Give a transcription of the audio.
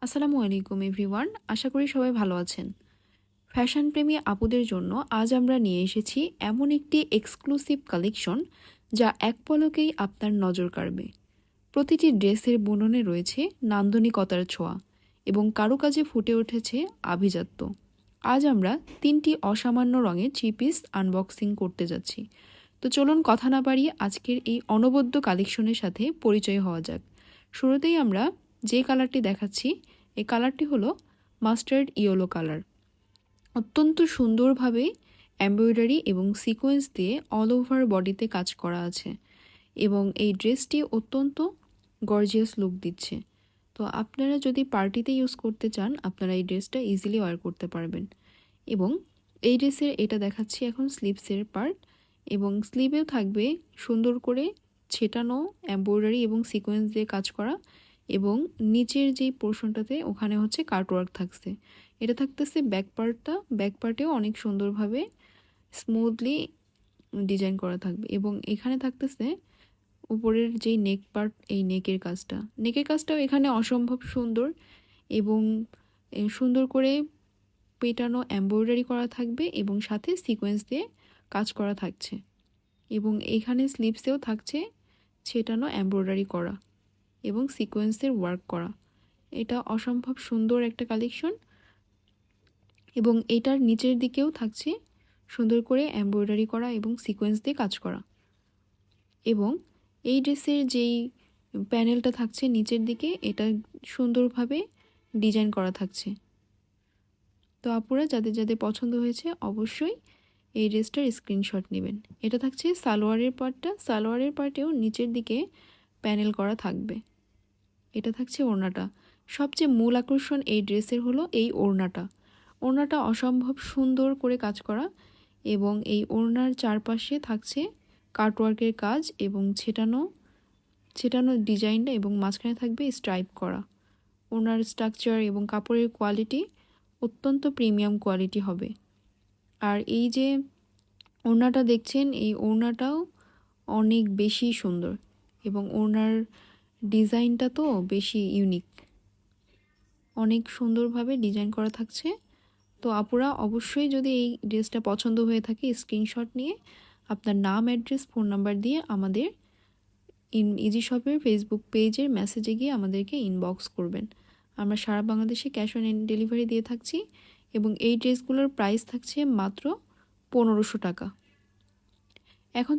আসসালামু আলাইকুম এভরিওয়ান, আশা করি সবাই ভালো আছেন। ফ্যাশন প্রেমী আপুদের জন্য আজ আমরা নিয়ে এসেছি এমন একটি এক্সক্লুসিভ কালেকশন যা এক পলকেই আপনার নজর কাড়বে। প্রতিটি ড্রেসের বুননে রয়েছে নান্দনিকতার ছোঁয়া এবং কারুকাজে ফুটে উঠেছে আভিজাত্য। আজ আমরা 3টি অসামান্য রঙের থ্রি পিস আনবক্সিং করতে যাচ্ছি। তো চলুন কথা না বাড়িয়ে আজকের এই অনবদ্য কালেকশনের সাথে পরিচয় হওয়া যাক। শুরুতেই আমরা যে কালারটি দেখাচ্ছি, এই কালারটি হলো মাস্টার্ড ইয়েলো কালার। অত্যন্ত সুন্দরভাবে এমব্রয়ডারি এবং সিকোয়েন্স দিয়ে অল ওভার বডিতে কাজ করা আছে এবং এই ড্রেসটি অত্যন্ত গর্জিয়াস লুক দিচ্ছে। তো আপনারা যদি পার্টিতে ইউজ করতে চান, আপনারা এই ড্রেসটা ইজিলি ওয়্যার করতে পারবেন। এবং এই ড্রেসের এটা দেখাচ্ছি এখন স্লিভসের পার্ট, এবং স্লিভেও থাকবে সুন্দর করে ছেটানো এমব্রয়ডারি এবং সিকোয়েন্স দিয়ে কাজ করা, এবং নিচের যেই পোর্শনটাতে ওখানে হচ্ছে কাটওয়ার্ক থাকছে। এটা থাকতেছে ব্যাক পার্টেও অনেক সুন্দরভাবে স্মুথলি ডিজাইন করা থাকবে, এবং এখানে থাকতেছে উপরের যেই নেক পার্ট, এই নেকের কাজটাও এখানে অসম্ভব সুন্দর, এবং সুন্দর করে পেটানো এমব্রয়ডারি করা থাকবে এবং সাথে সিকোয়েন্স দিয়ে কাজ করা থাকছে, এবং এখানে স্লিভসেও থাকছে ছেটানো এমব্রয়ডারি করা এবং সিকোয়েন্সের ওয়ার্ক করা। এটা অসম্ভব সুন্দর একটা কালেকশন, এবং এটার নিচের দিকেও থাকছে সুন্দর করে এমব্রয়ডারি করা এবং সিকোয়েন্স দিয়ে কাজ করা। এবং এই ড্রেসের যেই প্যানেলটা থাকছে নিচের দিকে, এটা সুন্দরভাবে ডিজাইন করা থাকছে। তো আপুরা যাদের যাদের পছন্দ হয়েছে অবশ্যই এই ড্রেসটার স্ক্রিনশট নেবেন। এটা থাকছে সালোয়ারের পার্টেও নিচের দিকে প্যানেল করা থাকবে। এটা থাকছে ওড়নাটা। সবচেয়ে মূল আকর্ষণ এই ড্রেসের হলো এই ওড়নাটা অসম্ভব সুন্দর করে কাজ করা, এবং এই ওড়নার চারপাশে থাকছে কাটওয়ার্কের কাজ এবং ছেটানো ডিজাইনটা, এবং মাঝখানে থাকবে স্ট্রাইপ করা। ওড়নার স্ট্রাকচার এবং কাপড়ের কোয়ালিটি অত্যন্ত প্রিমিয়াম কোয়ালিটি হবে। আর এই যে ওড়নাটা দেখছেন, এই ওড়নাটাও অনেক বেশি সুন্দর, এবং ওড়নার ডিজাইনটা তো বেশি ইউনিক, অনেক সুন্দরভাবে ডিজাইন করা থাকছে। তো আপুরা অবশ্যই যদি এই ড্রেসটা পছন্দ হয়ে থাকে, স্ক্রিনশট নিয়ে আপনার নাম, অ্যাড্রেস, ফোন নাম্বার দিয়ে আমাদের ইজি শপের ফেসবুক পেজের মেসেজে গিয়ে আমাদেরকে ইনবক্স করবেন। আমরা সারা বাংলাদেশে ক্যাশ অন ডেলিভারি দিয়ে থাকছি, এবং এই ড্রেসগুলোর প্রাইস থাকছে মাত্র 1500 টাকা। এখন